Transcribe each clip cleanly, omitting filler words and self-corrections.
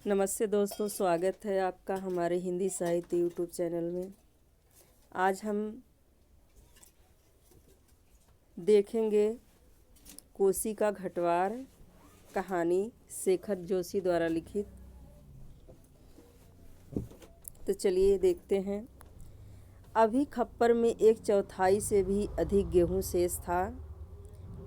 नमस्ते दोस्तों, स्वागत है आपका हमारे हिंदी साहित्य यूट्यूब चैनल में। आज हम देखेंगे कोसी का घटवार, कहानी शेखर जोशी द्वारा लिखित। तो चलिए देखते हैं। अभी खप्पर में 1/4 से भी अधिक गेहूं शेष था।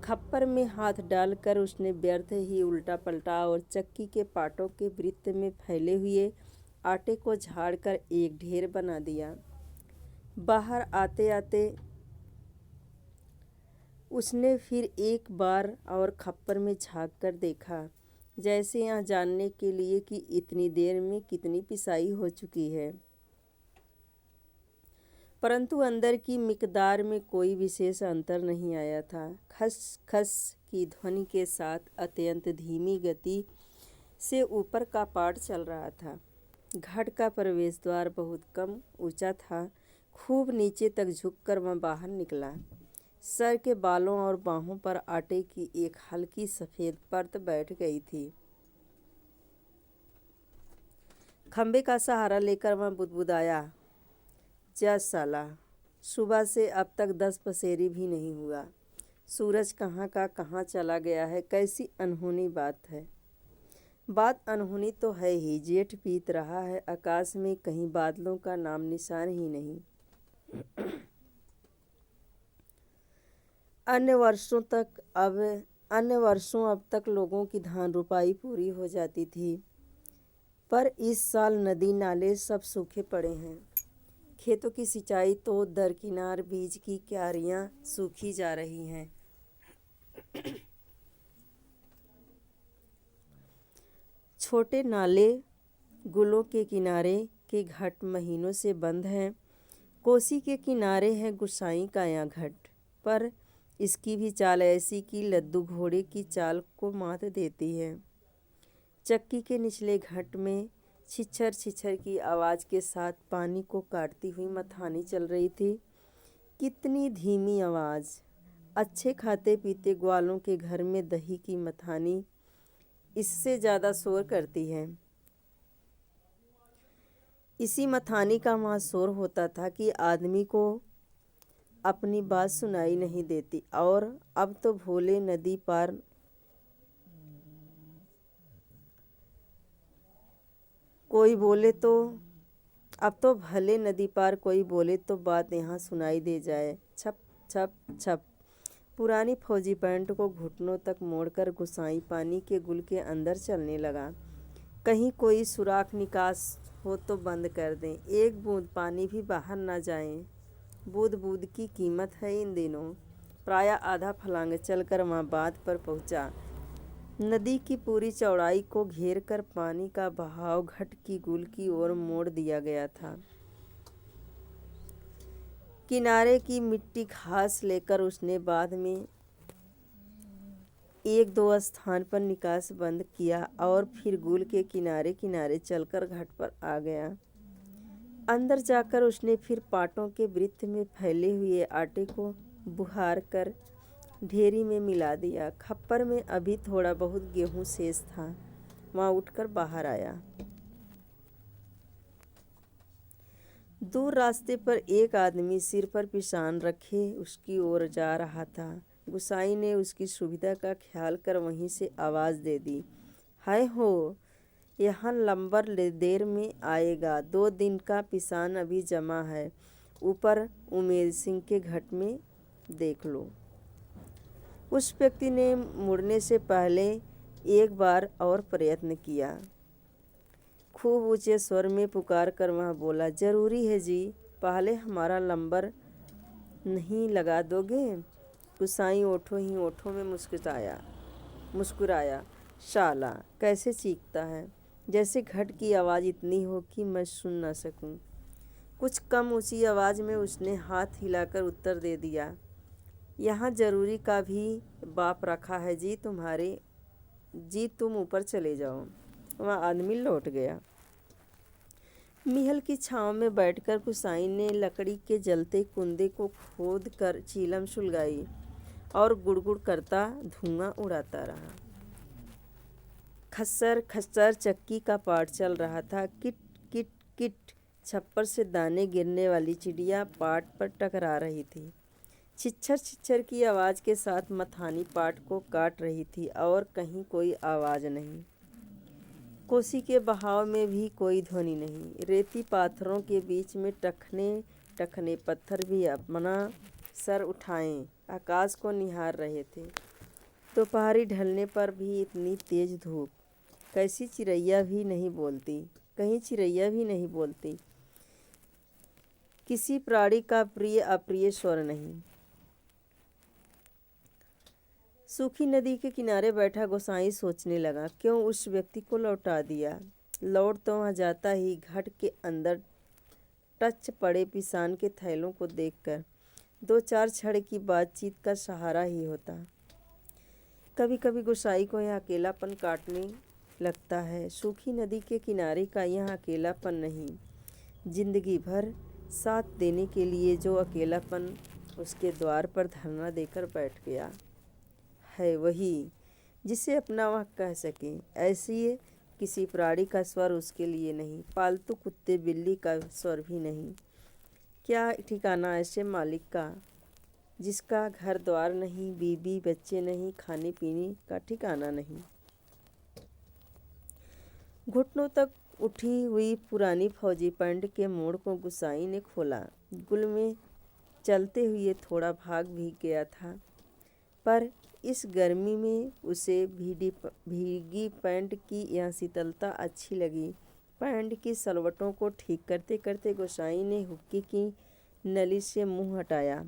खप्पर में हाथ डालकर उसने व्यर्थ ही उल्टा पलटा और चक्की के पाटों के वृत्त में फैले हुए आटे को झाड़कर एक ढेर बना दिया। बाहर आते आते उसने फिर एक बार और खप्पर में झांक कर देखा, जैसे यह जानने के लिए कि इतनी देर में कितनी पिसाई हो चुकी है। परंतु अंदर की मिकदार में कोई विशेष अंतर नहीं आया था। खस खस की ध्वनि के साथ अत्यंत धीमी गति से ऊपर का पाट चल रहा था। घट का प्रवेश द्वार बहुत कम ऊंचा था। खूब नीचे तक झुककर वह बाहर निकला। सर के बालों और बाहों पर आटे की एक हल्की सफ़ेद परत बैठ गई थी। खंबे का सहारा लेकर वह बुदबुदाया, जा साला, सुबह से अब तक 10 पसेरी भी नहीं हुआ। सूरज कहाँ का कहाँ चला गया है। कैसी अनहोनी बात है। बात अनहोनी तो है ही। जेठ बीत रहा है, आकाश में कहीं बादलों का नाम निशान ही नहीं। अन्य वर्षों अब तक लोगों की धान रुपाई पूरी हो जाती थी, पर इस साल नदी नाले सब सूखे पड़े हैं। खेतों की सिंचाई तो दरकिनार बीज की क्यारियां सूखी जा रही हैं। छोटे नाले गुलों के किनारे के घाट महीनों से बंद हैं। कोसी के किनारे है गुसाई का यह घाट, पर इसकी भी चाल ऐसी कि लद्दू घोड़े की चाल को मात देती है। चक्की के निचले घाट में छिछर छिछर की आवाज़ के साथ पानी को काटती हुई मथानी चल रही थी। कितनी धीमी आवाज़! अच्छे खाते पीते ग्वालों के घर में दही की मथानी इससे ज़्यादा शोर करती है। इसी मथानी का वहाँ शोर होता था कि आदमी को अपनी बात सुनाई नहीं देती। और अब तो भोले नदी पार कोई बोले तो अब तो भले नदी पार कोई बोले तो बात यहाँ सुनाई दे जाए। छप छप छप। पुरानी फौजी पैंट को घुटनों तक मोड़कर गुसाई पानी के गुल के अंदर चलने लगा। कहीं कोई सुराख निकास हो तो बंद कर दें, एक बूंद पानी भी बाहर ना जाए। बूंद बूंद की कीमत है इन दिनों। प्रायः आधा फलांग चलकर वहाँ बाँध पर पहुँचा। नदी की पूरी चौड़ाई को घेर कर पानी का बहाव घट की गुल की ओर मोड़ दिया गया था। किनारे की मिट्टी घास लेकर उसने बाद में 1-2 स्थान पर निकास बंद किया और फिर गुल के किनारे किनारे चलकर घाट पर आ गया। अंदर जाकर उसने फिर पाटों के वृत्त में फैले हुए आटे को बुहार कर ढेरी में मिला दिया। खप्पर में अभी थोड़ा बहुत गेहूं शेष था। वहाँ उठकर बाहर आया। दूर रास्ते पर एक आदमी सिर पर पिशान रखे उसकी ओर जा रहा था। गुसाई ने उसकी सुविधा का ख्याल कर वहीं से आवाज़ दे दी, हाय हो, यहाँ लंबर देर में आएगा। 2 दिन का पिसान अभी जमा है। ऊपर उमेर सिंह के घट में देख लो। उस व्यक्ति ने मुड़ने से पहले एक बार और प्रयत्न किया। खूब ऊंचे स्वर में पुकार कर वह बोला, जरूरी है जी, पहले हमारा लंबर नहीं लगा दोगे? गुसाई ओठों ही ओठों में मुस्कुराया। शाला कैसे चीखता है, जैसे घट की आवाज़ इतनी हो कि मैं सुन न सकूं। कुछ कम ऊंची आवाज़ में उसने हाथ हिलाकर उत्तर दे दिया, यहाँ जरूरी का भी बाप रखा है जी तुम्हारे जी, तुम ऊपर चले जाओ। वह आदमी लौट गया। मिहल की छांव में बैठकर गुसाई ने लकड़ी के जलते कुंदे को खोद कर चीलम सुलगाई और गुड़गुड़ करता धुआं उड़ाता रहा। खस्सर खस्सर चक्की का पाठ चल रहा था। किट किट किट छप्पर से दाने गिरने वाली चिड़िया पाट पर टकरा रही थी। छिच्छर छिच्छर की आवाज़ के साथ मथानी पाट को काट रही थी और कहीं कोई आवाज़ नहीं। कोसी के बहाव में भी कोई ध्वनि नहीं। रेती पाथरों के बीच में टखने टखने पत्थर भी अपना सर उठाए आकाश को निहार रहे थे। दोपहरी ढलने पर भी इतनी तेज धूप। कैसी चिड़ैया भी नहीं बोलती, कहीं चिड़ैया भी नहीं बोलती। किसी प्राणी का प्रिय अप्रिय स्वर नहीं। सूखी नदी के किनारे बैठा गोसाई सोचने लगा, क्यों उस व्यक्ति को लौटा दिया। लौट तो वहाँ जाता ही घट के अंदर टच पड़े पिसान के थैलों को देखकर दो चार छड़ की बातचीत का सहारा ही होता। कभी कभी गोसाई को यह अकेलापन काटने लगता है। सूखी नदी के किनारे का यह अकेलापन नहीं, जिंदगी भर साथ देने के लिए जो अकेलापन उसके द्वार पर धरना देकर बैठ गया है, वही जिसे अपना वह कह सके। ऐसी किसी प्राणी का स्वर उसके लिए नहीं, पालतू कुत्ते बिल्ली का स्वर भी नहीं। क्या ठिकाना ऐसे मालिक का जिसका घर द्वार नहीं, बीबी बच्चे नहीं, खाने पीने का ठिकाना नहीं। घुटनों तक उठी हुई पुरानी फौजी पैंट के मोड़ को गुसाई ने खोला। गुल में चलते हुए थोड़ा भाग भीग गया था, पर इस गर्मी में उसे भीगी पैंट की यह शीतलता अच्छी लगी। पैंट की सलवटों को ठीक करते करते गोसाई ने हुक्के की नली से मुंह हटाया।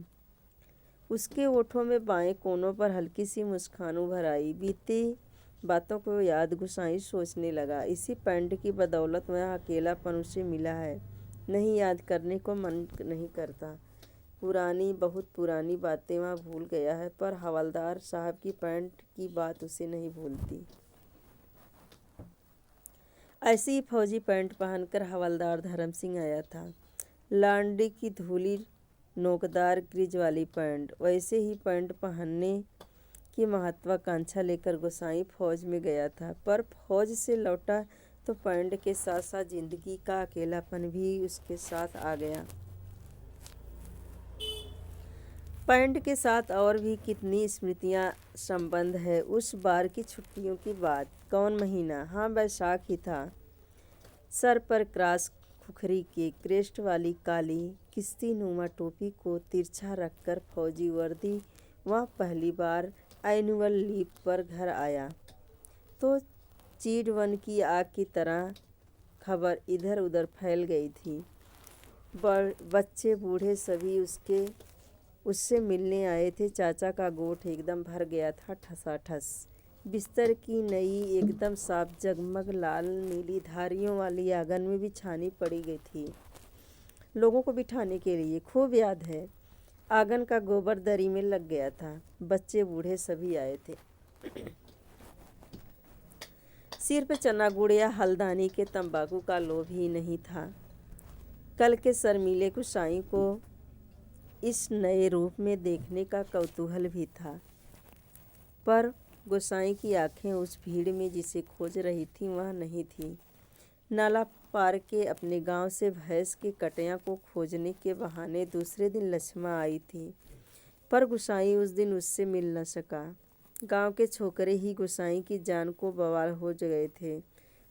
उसके ओठों में बाएं कोनों पर हल्की सी मुस्कान उभर आई। बीती बातों को याद गोसाई सोचने लगा। इसी पैंट की बदौलत वह अकेलापन उसे मिला है। नहीं, याद करने को मन नहीं करता। पुरानी, बहुत पुरानी बातें वह भूल गया है, पर हवलदार साहब की पैंट की बात उसे नहीं भूलती। ऐसी ही फौजी पैंट पहनकर हवलदार धर्म सिंह आया था। लांडी की धूली नोकदार ग्रिज वाली पैंट। वैसे ही पैंट पहनने की महत्वाकांक्षा लेकर गोसाई फौज में गया था, पर फौज से लौटा तो पैंट के साथ साथ जिंदगी का अकेलापन भी उसके साथ आ गया। पैंट के साथ और भी कितनी स्मृतियां संबंध है। उस बार की छुट्टियों की बात। कौन महीना? हाँ, बैसाख ही था। सर पर क्रॉस खुखरी के क्रेस्ट वाली काली किस्ती नुमा टोपी को तिरछा रखकर फौजी वर्दी वह पहली बार एनुअल लीव पर घर आया तो चीड़ वन की आग की तरह खबर इधर उधर फैल गई थी। बच्चे बूढ़े सभी उससे मिलने आए थे। चाचा का गोठ एकदम भर गया था ठसाठस। बिस्तर की नई एकदम साफ जगमग लाल नीली धारियों वाली आंगन में बिछानी पड़ी गई थी लोगों को बिठाने के लिए। खूब याद है, आंगन का गोबर दरी में लग गया था। बच्चे बूढ़े सभी आए थे। सिर पे चना गुड़ या हल्दानी के तंबाकू का लोभ ही नहीं था। कल के शर्मीले गोसाई को इस नए रूप में देखने का कौतूहल भी था, पर गोसाई की आंखें उस भीड़ में जिसे खोज रही थी वह नहीं थी। नाला पार के अपने गांव से भैंस के कटिया को खोजने के बहाने दूसरे दिन लक्ष्मा आई थी, पर गोसाई उस दिन उससे मिल न सका। गांव के छोकरे ही गोसाई की जान को बवाल हो गए थे।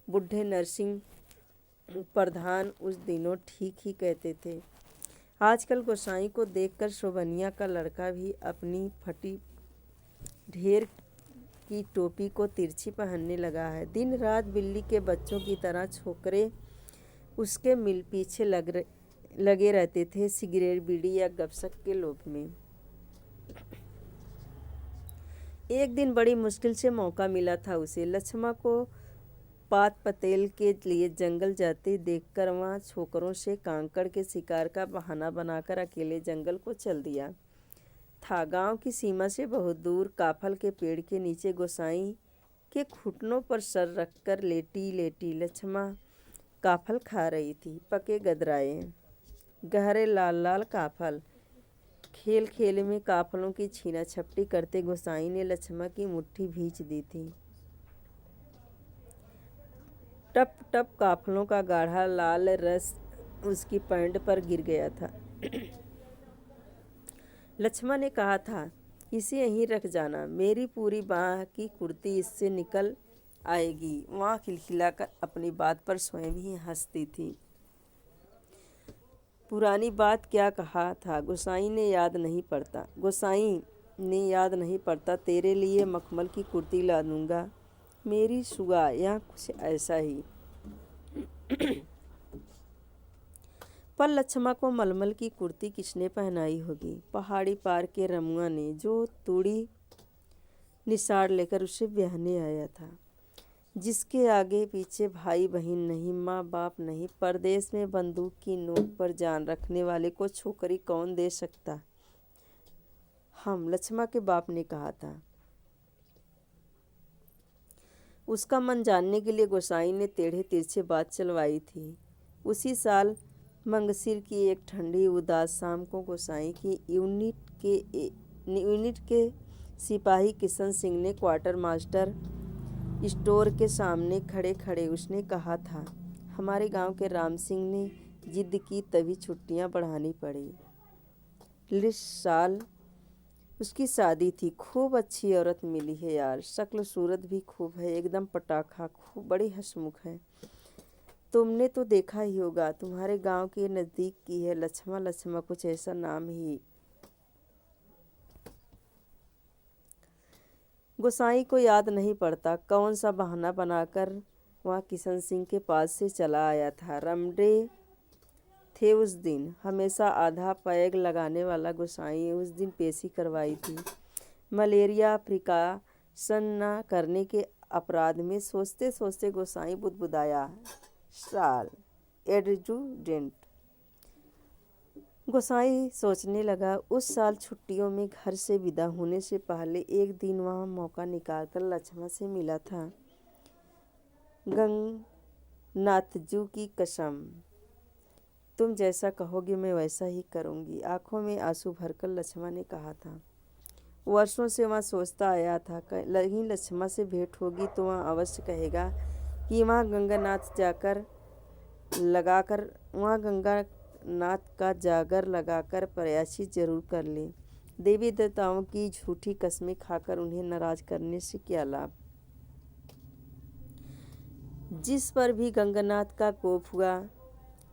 बुढ़े नरसिंह प्रधान उस दिनों ठीक ही कहते थे। आजकल गोसाई को देखकर शोभनिया का लड़का भी अपनी फटी ढेर की टोपी को तिरछी पहनने लगा है। दिन रात बिल्ली के बच्चों की तरह छोकरे उसके मिल पीछे लगे रहते थे, सिगरेट बीड़ी या गपशप के लोभ में। एक दिन बड़ी मुश्किल से मौका मिला था उसे। लक्ष्मा को पात पतेल के लिए जंगल जाते देखकर वहाँ छोकरों से कांकड़ के शिकार का बहाना बनाकर अकेले जंगल को चल दिया था। गांव की सीमा से बहुत दूर काफल के पेड़ के नीचे गोसाई के घुटनों पर सर रखकर लेटी लेटी लक्ष्मा काफल खा रही थी। पके गदराए गहरे लाल लाल काफल। खेल खेल में काफलों की छीना छपटी करते गोसाई ने लक्ष्मा की मुट्ठी भींच दी थी। टप टप काफलों का गाढ़ा लाल रस उसकी पैंट पर गिर गया था। लक्ष्मण ने कहा था, इसे यहीं रख जाना, मेरी पूरी बाह की कुर्ती इससे निकल आएगी। वहाँ खिलखिलाकर अपनी बात पर स्वयं ही हंसती थी। पुरानी बात क्या कहा था, गोसाई ने याद नहीं पड़ता, तेरे लिए मखमल की कुर्ती ला दूंगा मेरी सुगा। यहाँ कुछ ऐसा ही। पर लक्ष्मा को मलमल की कुर्ती किसने पहनाई होगी? पहाड़ी पार के रमुआ ने, जो तूड़ी निसार लेकर उसे ब्याहने आया था, जिसके आगे पीछे भाई बहन नहीं, माँ बाप नहीं, परदेश में बंदूक की नोक पर जान रखने वाले को छोकरी कौन दे सकता? हम, लक्ष्मा के बाप ने कहा था। उसका मन जानने के लिए गोसाई ने टेढ़े तिरछे बात चलवाई थी। उसी साल मंगसिर की एक ठंडी उदास शाम को गोसाई की यूनिट के सिपाही किशन सिंह ने क्वार्टर मास्टर स्टोर के सामने खड़े खड़े उसने कहा था, हमारे गांव के राम सिंह ने जिद की तभी छुट्टियां बढ़ानी पड़ी। इस साल उसकी शादी थी। खूब अच्छी औरत मिली है यार, शक्ल सूरत भी खूब है, एकदम पटाखा, खूब बड़ी हंसमुख है। तुमने तो देखा ही होगा, तुम्हारे गांव के नज़दीक की है, लक्ष्मा कुछ ऐसा नाम ही। गोसाई को याद नहीं पड़ता कौन सा बहाना बनाकर वह किशन सिंह के पास से चला आया था। रमडे थे उस दिन। हमेशा आधा पैग लगाने वाला गोसाई उस दिन पेशी करवाई थी। मलेरिया प्रिकॉशन न करने के अपराध में सोचते सोचते गोसाई बुदबुदाया, साल एडजुडेंट। गोसाई सोचने लगा, उस साल छुट्टियों में घर से विदा होने से पहले एक दिन वहाँ मौका निकालकर लक्ष्मा से मिला था। गंगनाथजू की कसम, तुम जैसा कहोगे मैं वैसा ही करूँगी, आंखों में आंसू भरकर लक्ष्मा ने कहा था। वर्षों से वहाँ सोचता आया था, कहीं लक्ष्मा से भेंट होगी तो वहाँ अवश्य कहेगा कि वहाँ गंगानाथ का जागर लगाकर प्रयासी जरूर कर ले। देवी देवताओं की झूठी कस्में खाकर उन्हें नाराज करने से क्या लाभ। जिस पर भी गंगानाथ का कोप हुआ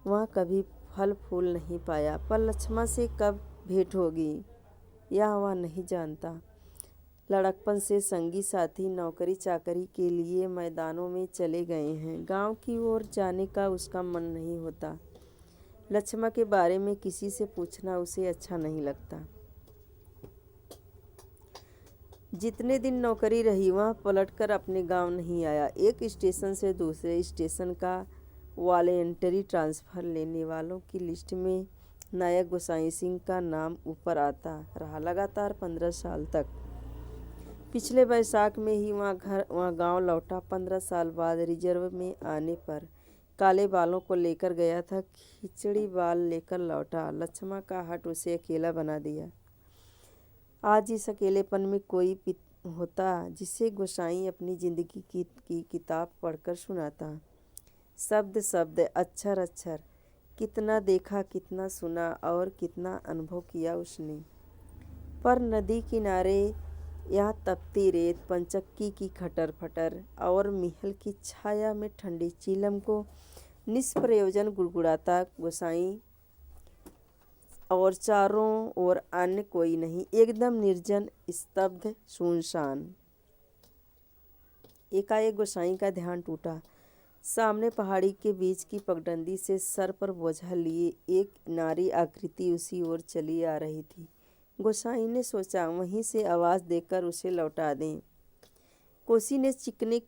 वहाँ कभी फल फूल नहीं पाया। पर लक्ष्मा से कब भेंट होगी यह वह नहीं जानता। लड़कपन से संगी साथी नौकरी चाकरी के लिए मैदानों में चले गए हैं। गांव की ओर जाने का उसका मन नहीं होता। लक्ष्मा के बारे में किसी से पूछना उसे अच्छा नहीं लगता। जितने दिन नौकरी रही वहाँ पलटकर अपने गांव नहीं आया। एक स्टेशन से दूसरे स्टेशन का वॉलेंटरी ट्रांसफ़र लेने वालों की लिस्ट में नायक गोसाई सिंह का नाम ऊपर आता रहा लगातार 15 साल तक। पिछले बैसाख में ही वहाँ गांव लौटा। 15 साल बाद रिजर्व में आने पर काले बालों को लेकर गया था, खिचड़ी बाल लेकर लौटा। लक्ष्मा का हट उसे अकेला बना दिया। आज इस अकेलेपन में कोई होता जिसे गोसाई अपनी जिंदगी की किताब पढ़कर सुनाता। शब्द शब्द, अक्षर अक्षर, कितना देखा, कितना सुना और कितना अनुभव किया उसने। पर नदी किनारे यहाँ तपती रेत, पंचक्की की खटर फटर और महल की छाया में ठंडी चीलम को निष्प्रयोजन गुड़गुड़ाता गोसाई और चारों ओर अन्य कोई नहीं, एकदम निर्जन, स्तब्ध, सुनसान। एकाएक गोसाई का ध्यान टूटा। सामने पहाड़ी के बीच की पगडंडी से सर पर बोझा लिए एक नारी आकृति उसी ओर चली आ रही थी। गोसाई ने सोचा वहीं से आवाज़ देकर उसे लौटा दें। कोसी ने चिकने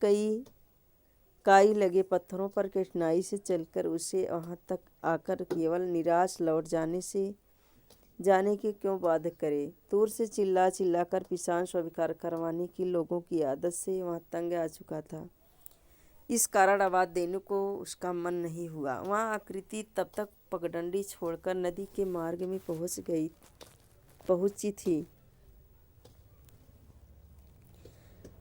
काई लगे पत्थरों पर कठिनाई से चलकर उसे वहाँ तक आकर केवल निराश लौट जाने के क्यों बाध्य करे। दूर से चिल्ला चिल्ला कर पिसान स्वीकार करवाने की लोगों की आदत से वहाँ तंग आ चुका था। इस कारण आवाज़ देने को उसका मन नहीं हुआ। वहाँ आकृति तब तक पगडंडी छोड़कर नदी के मार्ग में पहुंची थी।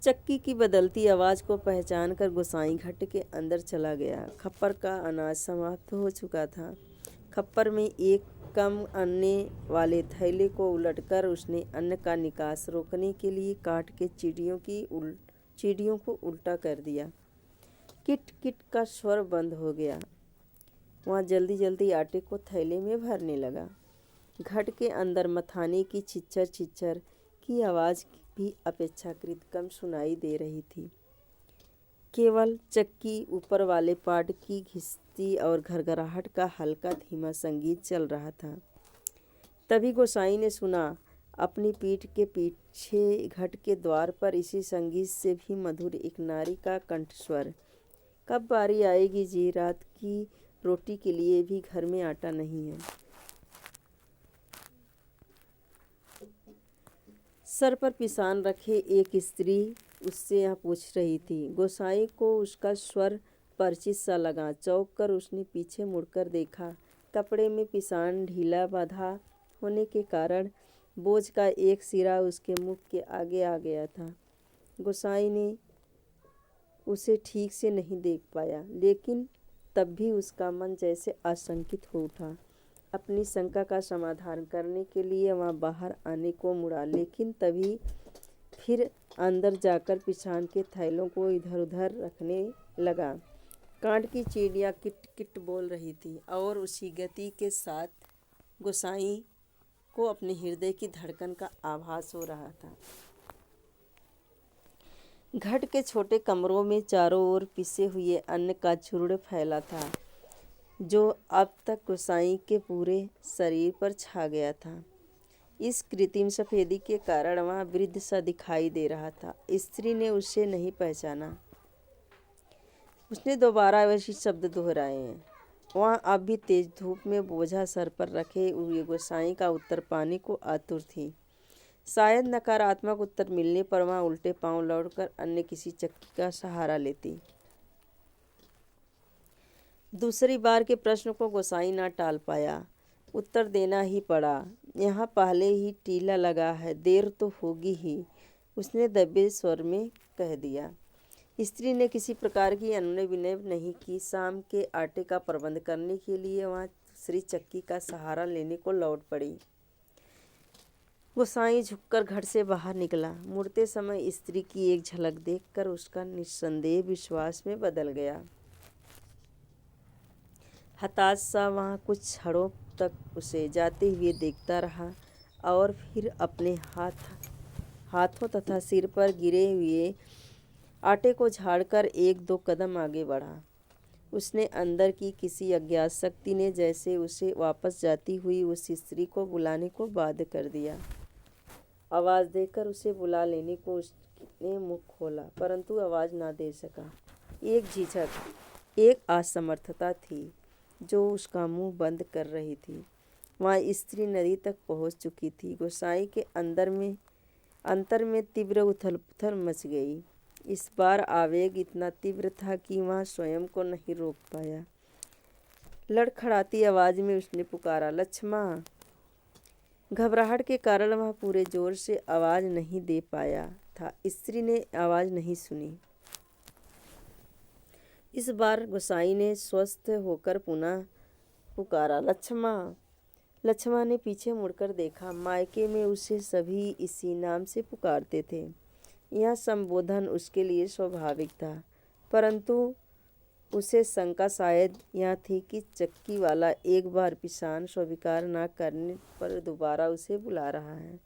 चक्की की बदलती आवाज़ को पहचान कर गोसाई घट के अंदर चला गया। खप्पर का अनाज समाप्त हो चुका था। खप्पर में एक कम अन्न वाले थैले को उलटकर उसने अन्न का निकास रोकने के लिए काट के चींटियों को उल्टा कर दिया। किट किट का स्वर बंद हो गया। वहाँ जल्दी जल्दी आटे को थैले में भरने लगा। घट के अंदर मथाने की छिच्चर छिच्चर की आवाज़ भी अपेक्षाकृत कम सुनाई दे रही थी। केवल चक्की ऊपर वाले पार्ट की घिसती और घरघराहट का हल्का धीमा संगीत चल रहा था। तभी गोसाई ने सुना अपनी पीठ के पीछे घट के द्वार पर इसी संगीत से भी मधुर एक नारी का कंठस्वर, कब बारी आएगी जी, रात की रोटी के लिए भी घर में आटा नहीं है। सर पर पिसान रखे एक स्त्री उससे यह पूछ रही थी। गोसाई को उसका स्वर परिचित सा लगा। चौंक कर उसने पीछे मुड़कर देखा। कपड़े में पिसान ढीला बांधा होने के कारण बोझ का एक सिरा उसके मुख के आगे आ गया था। गोसाई ने उसे ठीक से नहीं देख पाया, लेकिन तब भी उसका मन जैसे आशंकित हो उठा। अपनी शंका का समाधान करने के लिए वहाँ बाहर आने को मुड़ा, लेकिन तभी फिर अंदर जाकर पिसान के थैलों को इधर उधर रखने लगा। कांट की चिड़िया किट किट बोल रही थी और उसी गति के साथ गोसाई को अपने हृदय की धड़कन का आभास हो रहा था। घट के छोटे कमरों में चारों ओर पिसे हुए अन्न का झुर्ड फैला था, जो अब तक गोसाई के पूरे शरीर पर छा गया था। इस कृत्रिम सफेदी के कारण वह वृद्ध सा दिखाई दे रहा था। स्त्री ने उसे नहीं पहचाना। उसने दोबारा वही शब्द दोहराए हैं। वह अब भी तेज धूप में बोझा सर पर रखे हुए गोसाई का उत्तर पाने को आतुर थी। शायद नकारात्मक उत्तर मिलने पर वह उल्टे पांव लौटकर अन्य किसी चक्की का सहारा लेती। दूसरी बार के प्रश्न को गोसाई ना टाल पाया। उत्तर देना ही पड़ा। यहाँ पहले ही टीला लगा है, देर तो होगी ही, उसने दबे स्वर में कह दिया। स्त्री ने किसी प्रकार की अनुनय विनय नहीं की। शाम के आटे का प्रबंध करने के लिए वहाँ दूसरी चक्की का सहारा लेने को लौट पड़ी। गोसाई झुककर घर से बाहर निकला। मुड़ते समय स्त्री की एक झलक देखकर उसका निस्संदेह विश्वास में बदल गया। हताश सा वहाँ कुछ क्षणों तक उसे जाते हुए देखता रहा और फिर अपने हाथों तथा सिर पर गिरे हुए आटे को झाड़कर एक दो कदम आगे बढ़ा। उसने अंदर की किसी अज्ञात शक्ति ने जैसे उसे वापस जाती हुई उस स्त्री को बुलाने को बाध्य कर दिया। आवाज़ देकर उसे बुला लेने को उसने मुख खोला, परंतु आवाज़ ना दे सका। एक झिझक, एक असमर्थता थी जो उसका मुंह बंद कर रही थी। वहाँ स्त्री नदी तक पहुँच चुकी थी। गोसाई के अंतर में तीव्र उथल पुथल मच गई। इस बार आवेग इतना तीव्र था कि वह स्वयं को नहीं रोक पाया। लड़खड़ाती आवाज़ में उसने पुकारा, लक्ष्मा। घबराहट के कारण वह पूरे जोर से आवाज़ नहीं दे पाया था। स्त्री ने आवाज़ नहीं सुनी। इस बार गोसाई ने स्वस्थ होकर पुनः पुकारा, लक्ष्मा। लक्ष्मा ने पीछे मुड़कर देखा। मायके में उसे सभी इसी नाम से पुकारते थे। यह संबोधन उसके लिए स्वाभाविक था, परंतु उसे शंका शायद यह थी कि चक्की वाला एक बार पिसान स्वीकार न करने पर दोबारा उसे बुला रहा है,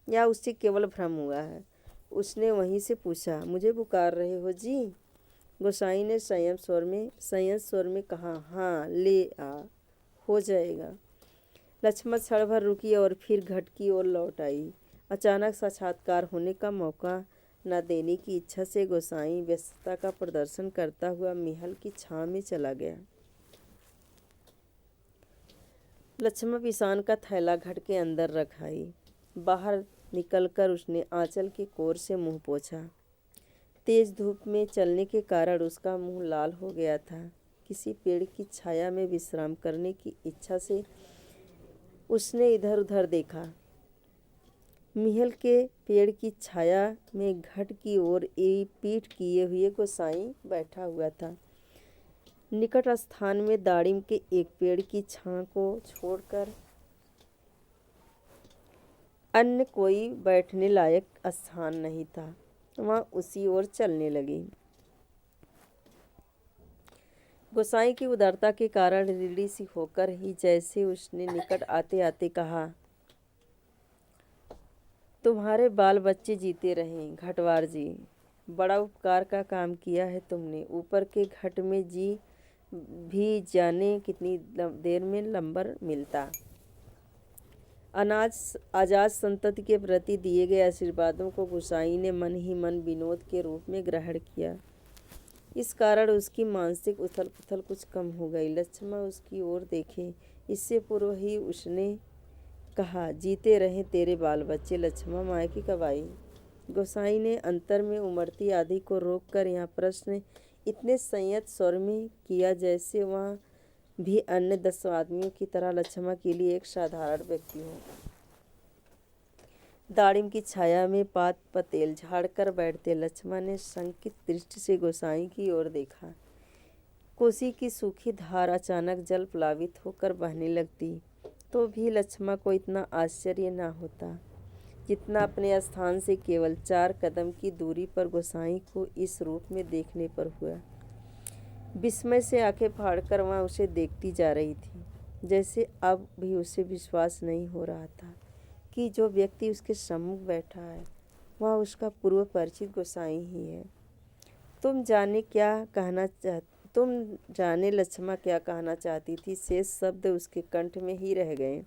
या उससे केवल भ्रम हुआ है। उसने वहीं से पूछा, मुझे पुकार रहे हो जी? गोसाई ने संयत स्वर में कहा, हाँ, ले आ, हो जाएगा। लक्ष्मा क्षण भर रुकी और फिर घट की ओर लौट आई। अचानक साक्षात्कार होने का मौका न देने की इच्छा से गोसाई व्यस्तता का प्रदर्शन करता हुआ महल की छांव में चला गया। लक्ष्मा पिसान का थैला घट के अंदर रख आई। बाहर निकलकर उसने आंचल के कोर से मुंह पोंछा। तेज धूप में चलने के कारण उसका मुंह लाल हो गया था। किसी पेड़ की छाया में विश्राम करने की इच्छा से उसने इधर उधर देखा। महल के पेड़ की छाया में घट की ओर एक पीठ किए हुए गोसाई बैठा हुआ था। निकट स्थान में दाड़िम के एक पेड़ की छां को छोड़कर अन्य कोई बैठने लायक स्थान नहीं था। वह उसी ओर चलने लगी। गोसाई की उदारता के कारण रीढ़ी सी होकर ही जैसे उसने निकट आते आते कहा, तुम्हारे बाल बच्चे जीते रहें घटवार जी, बड़ा उपकार का काम किया है तुमने। ऊपर के घट में जी भी जाने कितनी देर में लंबर मिलता। आजाद संतति के प्रति दिए गए आशीर्वादों को गोसाई ने मन ही मन विनोद के रूप में ग्रहण किया। इस कारण उसकी मानसिक उथल पुथल कुछ कम हो गई। लक्ष्मा उसकी ओर देखे इससे पूर्व ही उसने कहा, जीते रहे तेरे बाल बच्चे लक्ष्मा, मायके कब आई? गोसाई ने अंतर में उमड़ती आधी को रोककर यह प्रश्न इतने संयत स्वर में किया जैसे वह भी अन्य 10 आदमियों की तरह लक्ष्मा के लिए एक साधारण व्यक्ति हो। दाड़िम की छाया में पात पतेल झाड़कर बैठते लक्ष्मा ने शंकित दृष्टि से गोसाई की ओर देखा। कोसी की सूखी धार अचानक जल प्लावित होकर बहने लगती तो भी लक्ष्मा को इतना आश्चर्य न होता जितना अपने स्थान से केवल 4 कदम की दूरी पर गोसाई को इस रूप में देखने पर हुआ। विस्मय से आंखें फाड़कर वह उसे देखती जा रही थी, जैसे अब भी उसे विश्वास नहीं हो रहा था कि जो व्यक्ति उसके सम्मुख बैठा है वह उसका पूर्व परिचित गोसाई ही है। तुम जाने लक्ष्मा क्या कहना चाहती थी, शेष शब्द उसके कंठ में ही रह गए।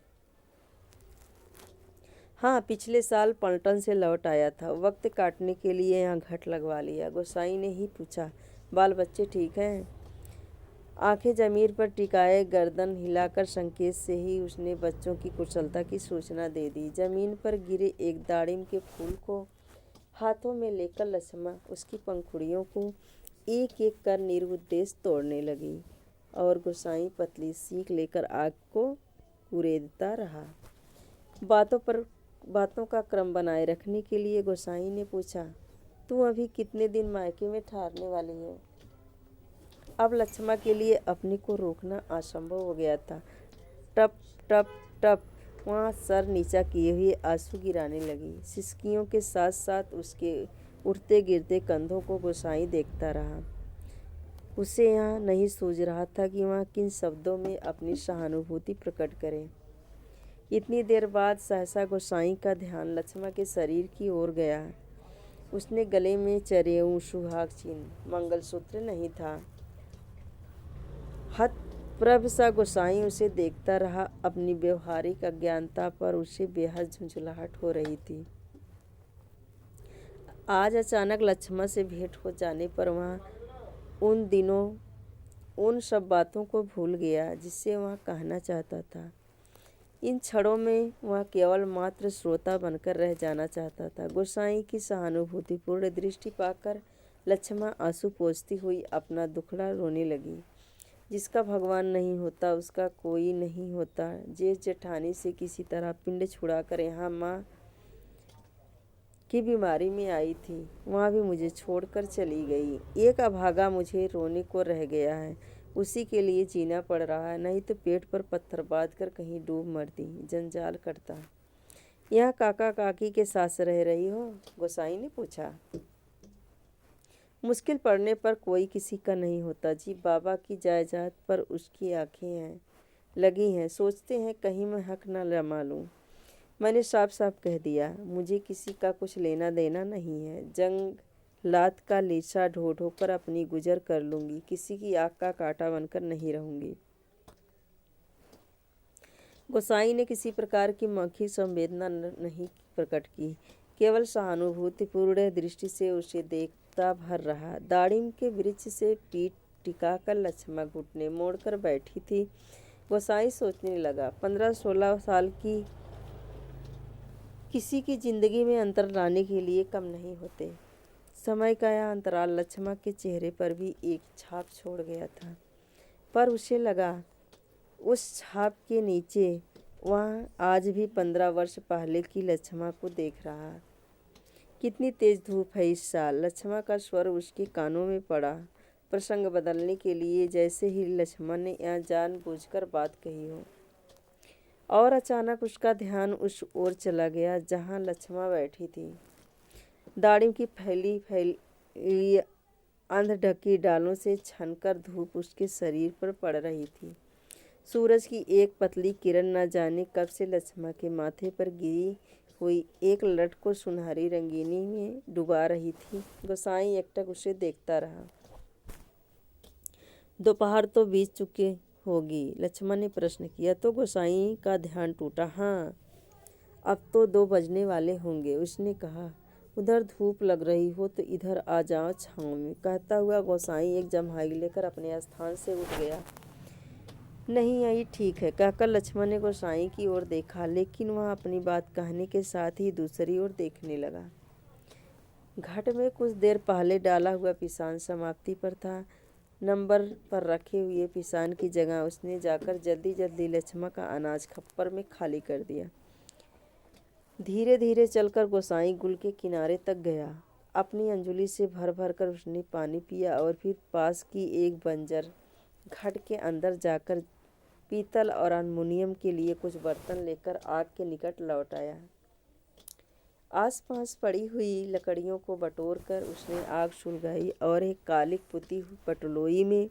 हाँ, पिछले साल पलटन से लौट आया था, वक्त काटने के लिए यहाँ घट लगवा लिया। गोसाई ने ही पूछा, बाल बच्चे ठीक हैं? आंखें जमीन पर टिकाए गर्दन हिलाकर संकेत से ही उसने बच्चों की कुशलता की सूचना दे दी। जमीन पर गिरे एक दाड़िम के फूल को हाथों में लेकर लक्ष्मा उसकी पंखुड़ियों को एक एक कर निरुद्देश तोड़ने लगी और गोसाई पतली सीख लेकर आग को उड़ेलता रहा। बातों का क्रम बनाए रखने के लिए गोसाई ने पूछा, तू अभी कितने दिन मायके में ठहरने वाली है? अब लक्ष्मा के लिए अपने को रोकना असंभव हो गया था। टप टप टप वहाँ सर नीचा किए हुए आंसू गिराने लगी। सिसकियों के साथ साथ उसके उठते गिरते कंधों को गोसाई देखता रहा। उसे यहाँ नहीं सूझ रहा था कि वह किन शब्दों में अपनी सहानुभूति प्रकट करे। इतनी देर बाद सहसा गोसाई का ध्यान लक्ष्मा के शरीर की ओर गया। उसने गले में चरेऊ, सुहाग चिन्ह, मंगलसूत्र नहीं था। हतप्रभ सा गोसाई उसे देखता रहा। अपनी व्यवहारिक अज्ञानता पर उसे बेहद झुंझलाहट हो रही थी। आज अचानक लक्ष्मा से भेंट हो जाने पर वह उन दिनों उन सब बातों को भूल गया जिससे वह कहना चाहता था। इन क्षणों में वह केवल मात्र श्रोता बनकर रह जाना चाहता था। गोसाई की सहानुभूतिपूर्ण दृष्टि पाकर लक्ष्मा आंसू पोंछती हुई अपना दुखड़ा रोने लगी। जिसका भगवान नहीं होता उसका कोई नहीं होता। जेठ जेठानी से किसी तरह पिंड छुड़ाकर यहाँ माँ की बीमारी में आई थी, वहाँ भी मुझे छोड़कर चली गई। एक अभागा मुझे रोने को रह गया है, उसी के लिए जीना पड़ रहा है, नहीं तो पेट पर पत्थर बांध कर कहीं डूब मरती। जंजाल करता। यहाँ काका काकी के साथ रह रही हो? गोसाई ने पूछा। मुश्किल पड़ने पर कोई किसी का नहीं होता जी। बाबा की जायदाद पर उसकी आंखें लगी हैं। सोचते हैं कहीं मैं हक न जमा लूँ। मैंने साफ साफ कह दिया, मुझे किसी का कुछ लेना देना नहीं है। जंगलात का लीसा ढो ढो कर अपनी गुजर कर लूँगी, किसी की आँख का कांटा बनकर नहीं रहूँगी। गोसाई ने किसी प्रकार की मौखिक संवेदना नहीं प्रकट की, केवल सहानुभूतिपूर्ण दृष्टि से उसे देखता भर रहा। दाड़िम के वृक्ष से पीठ टिकाकर लक्ष्मा घुटने मोड़कर बैठी थी। गोसाई सोचने लगा, 15-16 साल की किसी की जिंदगी में अंतर लाने के लिए कम नहीं होते। समय का यह अंतराल लक्ष्मा के चेहरे पर भी एक छाप छोड़ गया था, पर उसे लगा उस छाप के नीचे वह आज भी 15 वर्ष पहले की लक्ष्मा को देख रहा। कितनी तेज धूप है इस साल। लक्ष्मा का स्वर उसके कानों में पड़ा, प्रसंग बदलने के लिए, जैसे ही लक्ष्मा ने यह जानबूझकर बात कही हो। और अचानक उसका ध्यान उस ओर चला गया जहाँ लक्ष्मा बैठी थी। दाढ़ी की फैली फैली अंध ढकी डालों से छनकर धूप उसके शरीर पर पड़ रही थी। सूरज की एक पतली किरण न जाने कब से लक्ष्मा के माथे पर गिरी हुई एक लट को सुनहरी रंगीनी में डुबा रही थी। गोसाई एकटक उसे देखता रहा। दोपहर तो बीत चुके होगी, लक्ष्मण ने प्रश्न किया तो गोसाई का ध्यान टूटा। हाँ, अब तो 2 बजने वाले होंगे, उसने कहा। उधर धूप लग रही हो तो इधर आ जाओ छाँव में। कहता हुआ गोसाई एक जम्हाई लेकर अपने स्थान से उठ गया। नहीं, यही ठीक है, कहकर लक्ष्मण ने गोसाई की ओर देखा, लेकिन वह अपनी बात कहने के साथ ही दूसरी ओर देखने लगा। घट में कुछ देर पहले डाला हुआ पिसान समाप्ति पर था। नंबर पर रखे हुए पिसान की जगह उसने जाकर जल्दी जल्दी लक्ष्मा का अनाज खप्पर में खाली कर दिया। धीरे धीरे चलकर गोसाई गुल के किनारे तक गया। अपनी अंजुली से भर भर कर उसने पानी पिया और फिर पास की एक बंजर घट के अंदर जाकर पीतल और अल्मुनियम के लिए कुछ बर्तन लेकर आग के निकट लौट आया। आसपास पड़ी हुई लकड़ियों को बटोरकर उसने आग सुलगाई और एक कालिक पुती हुई पटलोई में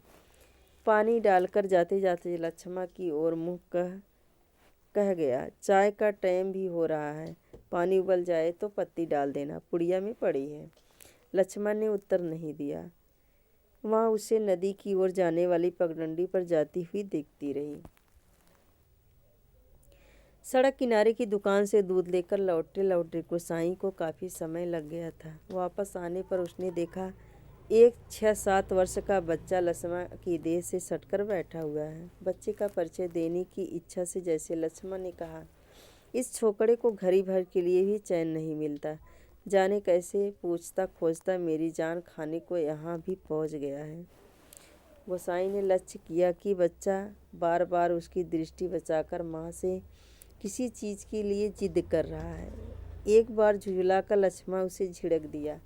पानी डालकर जाते जाते लक्ष्मा की ओर मुँह कह गया, चाय का टाइम भी हो रहा है, पानी उबल जाए तो पत्ती डाल देना, पुड़िया में पड़ी है। लक्ष्मण ने उत्तर नहीं दिया। वह उसे नदी की ओर जाने वाली पगडंडी पर जाती हुई देखती रही। सड़क किनारे की दुकान से दूध लेकर लौटते लौटते गोसाई को काफ़ी समय लग गया था। वापस आने पर उसने देखा एक 6-7 वर्ष का बच्चा लक्ष्मा की देह से सटकर बैठा हुआ है। बच्चे का परिचय देने की इच्छा से जैसे लक्ष्मा ने कहा, इस छोकरे को घड़ी भर के लिए भी चैन नहीं मिलता, जाने कैसे पूछता खोजता मेरी जान खाने को यहाँ भी पहुँच गया है। गोसाई ने लक्ष्य किया कि बच्चा बार बार उसकी दृष्टि बचाकर माँ से किसी चीज़ के लिए जिद कर रहा है। एक बार झुझुलाकर लक्ष्मा उसे झिड़क दिया,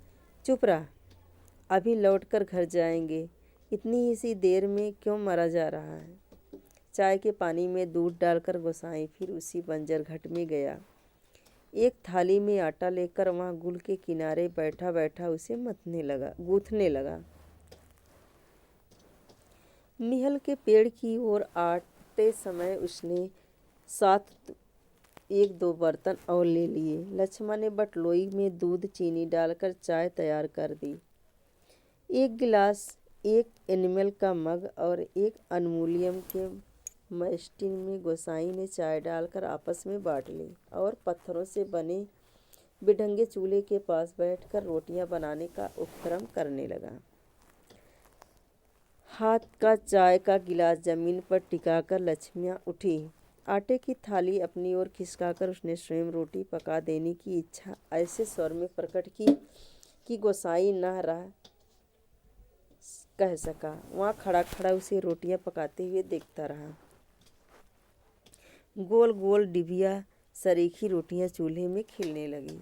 चुप रहा, अभी लौटकर घर जाएंगे, इतनी ही सी देर में क्यों मरा जा रहा है। चाय के पानी में दूध डालकर गोसाई फिर उसी बंजर घट में गया। एक थाली में आटा लेकर वहाँ गुल के किनारे बैठा बैठा उसे गूँथने लगा। मिहल के पेड़ की ओर आते समय उसने साथ 1-2 बर्तन और ले लिए। लक्ष्मा ने बटलोई में दूध चीनी डालकर चाय तैयार कर दी। एक गिलास, एक एनिमल का मग और एक अल्मुनियम के मैस्टिन में गोसाई ने चाय डालकर आपस में बांट ली और पत्थरों से बने बिढंगे चूल्हे के पास बैठकर रोटियां बनाने का उपक्रम करने लगा। हाथ का चाय का गिलास जमीन पर टिकाकर लक्ष्मियाँ उठी। आटे की थाली अपनी ओर खिसकाकर उसने स्वयं रोटी पका देने की इच्छा ऐसे स्वर में प्रकट की कि गोसाई न रह कह सका। वहाँ खड़ा खड़ा उसे रोटियां पकाते हुए देखता रहा। गोल गोल डिबिया सरीखी रोटियां चूल्हे में खिलने लगी।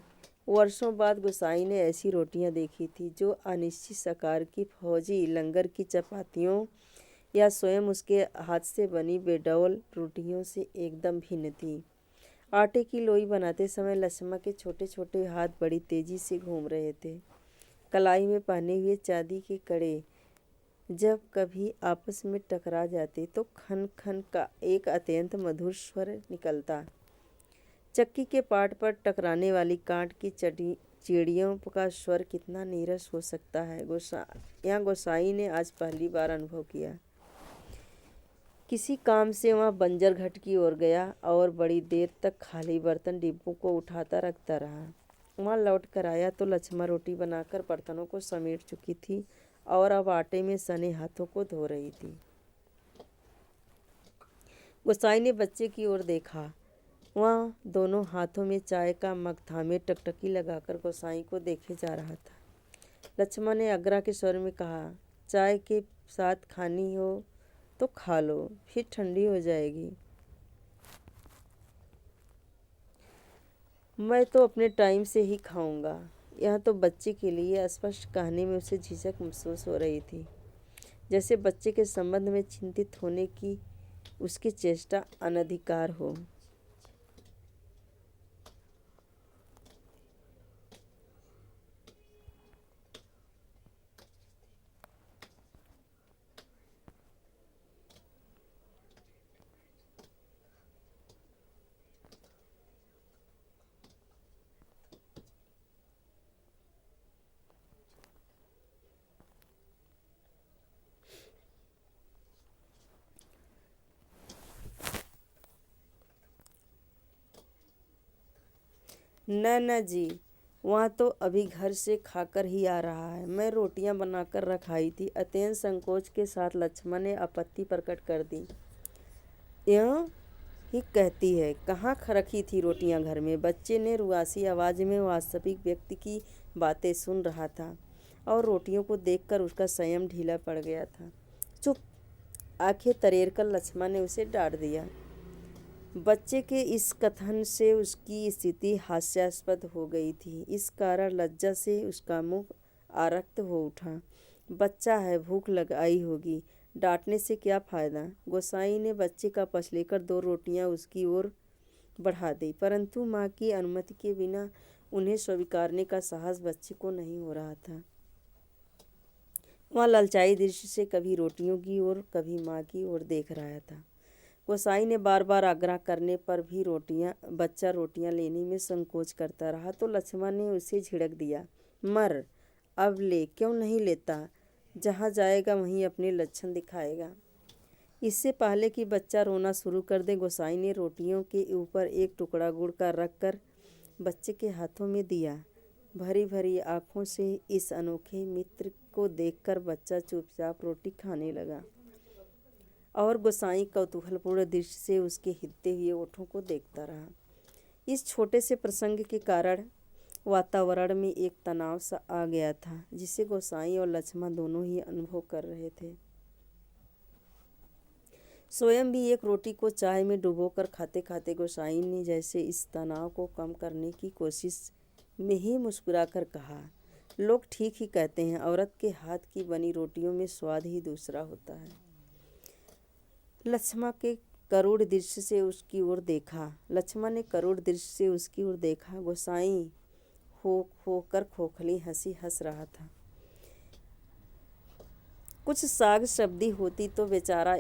वर्षों बाद गोसाई ने ऐसी रोटियां देखी थी जो अनिश्चित आकार की फौजी लंगर की चपातियों या स्वयं उसके हाथ से बनी बेडौल रोटियों से एकदम भिन्न थी। आटे की लोई बनाते समय लक्ष्मा के छोटे छोटे हाथ बड़ी तेजी से घूम रहे थे। कलाई में पहने हुए चांदी के कड़े जब कभी आपस में टकरा जाते तो खन खन का एक अत्यंत मधुर स्वर निकलता। चक्की के पाट पर टकराने वाली कांट की चिड़ियों का स्वर कितना नीरस हो सकता है, गोसाई ने आज पहली बार अनुभव किया। किसी काम से वह बंजर घट की ओर गया और बड़ी देर तक खाली बर्तन डिब्बों को उठाता रखता रहा। वहाँ लौट कर आया तो लक्ष्मा रोटी बनाकर बर्तनों को समेट चुकी थी और अब आटे में सने हाथों को धो रही थी। गोसाई ने बच्चे की ओर देखा। वह दोनों हाथों में चाय का मग थामे टकटकी लगाकर गोसाई को देखे जा रहा था। लक्ष्मा ने आग्रह के स्वर में कहा, चाय के साथ खानी हो तो खा लो, फिर ठंडी हो जाएगी। मैं तो अपने टाइम से ही खाऊंगा। यह तो बच्चे के लिए स्पष्ट कहने में उसे झिझक महसूस हो रही थी, जैसे बच्चे के संबंध में चिंतित होने की उसकी चेष्टा अनधिकार हो। न न जी, वहाँ तो अभी घर से खाकर ही आ रहा है। मैं रोटियां बनाकर रखाई थी। अत्यंत संकोच के साथ लक्ष्मण ने आपत्ति प्रकट कर दी। यह ही कहती है, कहाँ रखी थी रोटियां घर में? बच्चे ने रुआसी आवाज में वास्तविक व्यक्ति की बातें सुन रहा था और रोटियों को देखकर उसका संयम ढीला पड़ गया था। चुप! आंखें तरेर कर लक्ष्मण ने उसे डांट दिया। बच्चे के इस कथन से उसकी स्थिति हास्यास्पद हो गई थी। इस कारण लज्जा से उसका मुंह आरक्त हो उठा। बच्चा है, भूख लगाई होगी, डांटने से क्या फायदा? गोसाई ने बच्चे का पक्ष लेकर 2 रोटियां उसकी ओर बढ़ा दी, परंतु माँ की अनुमति के बिना उन्हें स्वीकारने का साहस बच्चे को नहीं हो रहा था। वह ललचाई दृष्टि से कभी रोटियों की ओर कभी माँ की ओर देख रहा था। गोसाई ने बार बार आग्रह करने पर भी बच्चा रोटियां लेने में संकोच करता रहा तो लक्ष्मण ने उसे झिड़क दिया। मर, अब ले, क्यों नहीं लेता? जहाँ जाएगा वहीं अपने लक्षण दिखाएगा। इससे पहले कि बच्चा रोना शुरू कर दे, गोसाई ने रोटियों के ऊपर एक टुकड़ा गुड़ का रख कर बच्चे के हाथों में दिया। भरी भरी आंखों से इस अनोखे मित्र को देखकर बच्चा चुपचाप रोटी खाने लगा और गोसाई कौतूहलपूर्ण दृष्टि से उसके हिलते हुए ओठों को देखता रहा। इस छोटे से प्रसंग के कारण वातावरण में एक तनाव सा आ गया था, जिसे गोसाई और लक्ष्मण दोनों ही अनुभव कर रहे थे। स्वयं भी एक रोटी को चाय में डुबोकर खाते खाते गोसाई ने जैसे इस तनाव को कम करने की कोशिश में ही मुस्कुराकर कहा, लोग ठीक ही कहते हैं, औरत के हाथ की बनी रोटियों में स्वाद ही दूसरा होता है। लक्ष्मण ने करुण दृष्टि से उसकी ओर देखा। गोसाई होकर खोखली हंसी हंस रहा था। कुछ साग सब्जी होती तो बेचारा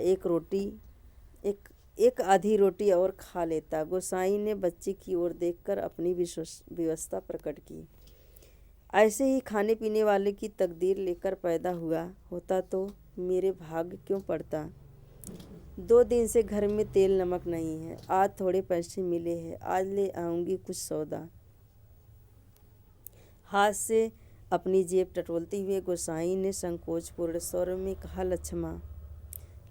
एक आधी रोटी और खा लेता। गोसाई ने बच्चे की ओर देखकर अपनी व्यवस्था प्रकट की। ऐसे ही खाने पीने वाले की तकदीर लेकर पैदा हुआ होता तो मेरे भाग्य क्यों पड़ता? 2 दिन से घर में तेल नमक नहीं है। आज थोड़े पैसे मिले हैं, आज ले आऊंगी कुछ सौदा। हाथ से अपनी जेब टटोलते हुए गोसाई ने संकोचपूर्ण स्वर में कहा, लक्ष्मण।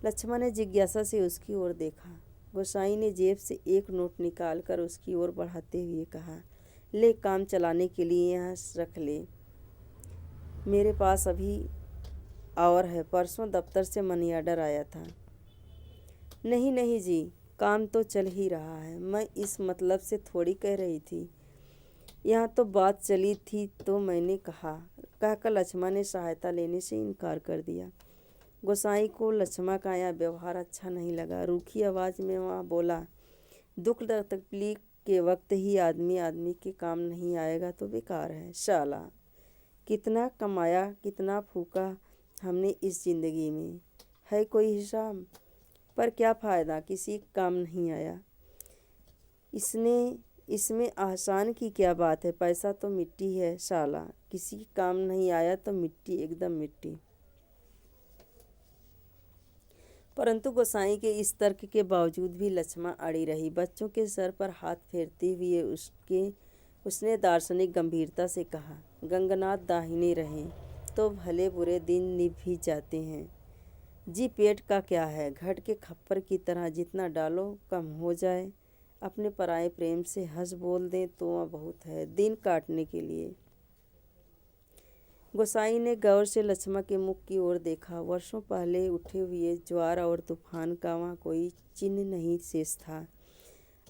लक्ष्मण ने जिज्ञासा से उसकी ओर देखा। गोसाई ने जेब से एक नोट निकालकर उसकी ओर बढ़ाते हुए कहा, ले, काम चलाने के लिए यहाँ रख ले। मेरे पास अभी और है, परसों दफ्तर से मनी ऑर्डर आया था। नहीं नहीं जी, काम तो चल ही रहा है, मैं इस मतलब से थोड़ी कह रही थी। यहाँ तो बात चली थी तो मैंने कहकर लक्ष्मण ने सहायता लेने से इनकार कर दिया। गोसाई को लक्ष्मण का यह व्यवहार अच्छा नहीं लगा। रूखी आवाज में वह बोला, दुख तकलीफ के वक्त ही आदमी के काम नहीं आएगा तो बेकार है। शाला, कितना कमाया, कितना फूका हमने इस जिंदगी में, है कोई हिसाब? पर क्या फ़ायदा, किसी काम नहीं आया। इसमें आसान की क्या बात है? पैसा तो मिट्टी है साला, किसी काम नहीं आया तो मिट्टी, एकदम मिट्टी। परंतु गोसाई के इस तर्क के बावजूद भी लक्ष्मण अड़ी रही। बच्चों के सर पर हाथ फेरते हुए उसने दार्शनिक गंभीरता से कहा, गंगनाथ दाहिने रहें तो भले बुरे दिन निभ भी जाते हैं। जी, पेट का क्या है, घट के खप्पर की तरह जितना डालो कम हो जाए। अपने पराये प्रेम से हंस बोल दें तो वह बहुत है दिन काटने के लिए। गोसाई ने गौर से लक्ष्मण के मुख की ओर देखा। वर्षों पहले उठे हुए ज्वार और तूफान का वहाँ कोई चिन्ह नहीं शेष था।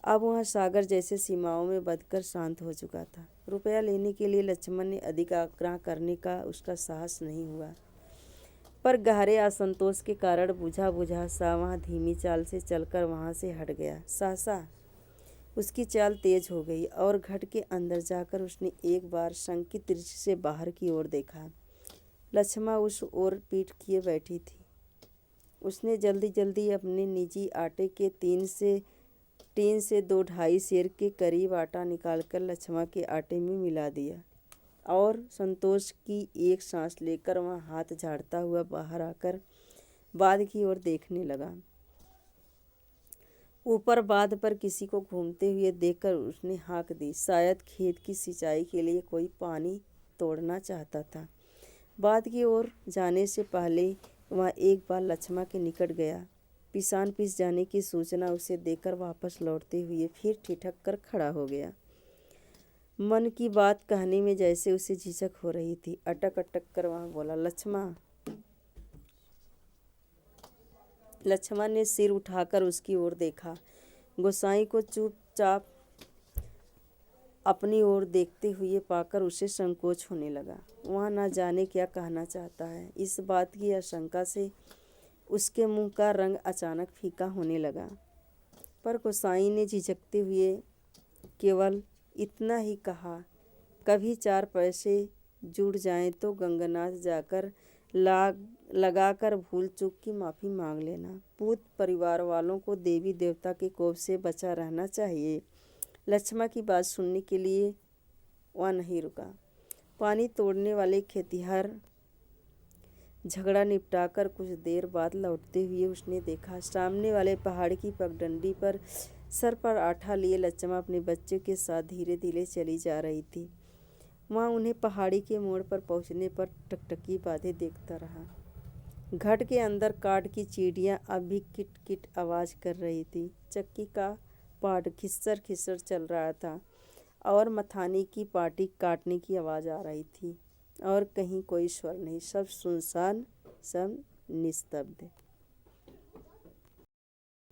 अब वह सागर जैसे सीमाओं में बंधकर शांत हो चुका था। रुपया लेने के लिए लक्ष्मण ने अधिक आग्रह करने का उसका साहस नहीं हुआ, पर गहरे असंतोष के कारण बुझा बुझा सा वहाँ धीमी चाल से चलकर वहाँ से हट गया। सहसा उसकी चाल तेज हो गई और घट के अंदर जाकर उसने एक बार शंकित दृष्टि से बाहर की ओर देखा। लक्ष्मा उस ओर पीठ किए बैठी थी। उसने जल्दी जल्दी अपने निजी आटे के टीन से 2-2.5 सेर के करीब आटा निकालकर लक्ष्मा के आटे में मिला दिया और संतोष की एक सांस लेकर वह हाथ झाड़ता हुआ बाहर आकर बाध की ओर देखने लगा। ऊपर बाध पर किसी को घूमते हुए देखकर उसने हाँक दी। शायद खेत की सिंचाई के लिए कोई पानी तोड़ना चाहता था। बाध की ओर जाने से पहले वह एक बार लक्ष्मा के निकट गया। पिसान पिस जाने की सूचना उसे देकर वापस लौटते हुए फिर ठिठक कर खड़ा हो गया। मन की बात कहने में जैसे उसे झिझक हो रही थी। अटक अटक कर वह बोला, लक्ष्मा। लक्ष्मा ने सिर उठाकर उसकी ओर देखा। गोसाई को चुपचाप अपनी ओर देखते हुए पाकर उसे संकोच होने लगा। वह न जाने क्या कहना चाहता है। इस बात की आशंका से उसके मुंह का रंग अचानक फीका होने लगा। पर गोसाई ने झिझकते हुए केवल इतना ही कहा, कभी 4 पैसे जुड़ जाएं तो गंगानाथ जाकर लगाकर भूल चूक की माफ़ी मांग लेना। पूत परिवार वालों को देवी देवता के कोप से बचा रहना चाहिए। लक्ष्मा की बात सुनने के लिए वह नहीं रुका। पानी तोड़ने वाले खेतिहर झगड़ा निपटाकर कुछ देर बाद लौटते हुए उसने देखा, सामने वाले पहाड़ की पगडंडी पर सर पर आठा लिए लक्ष्मा अपने बच्चे के साथ धीरे धीरे चली जा रही थी। वहाँ उन्हें पहाड़ी के मोड़ पर पहुँचने पर टकटकी बांधे देखता रहा। घट के अंदर काठ की चींटियाँ अब भी किट किट आवाज़ कर रही थी। चक्की का पाट खिस्सर खिस्सर चल रहा था और मथानी की पाटी काटने की आवाज़ आ रही थी और कहीं कोई स्वर नहीं। सब सुनसान, सब निस्तब्ध।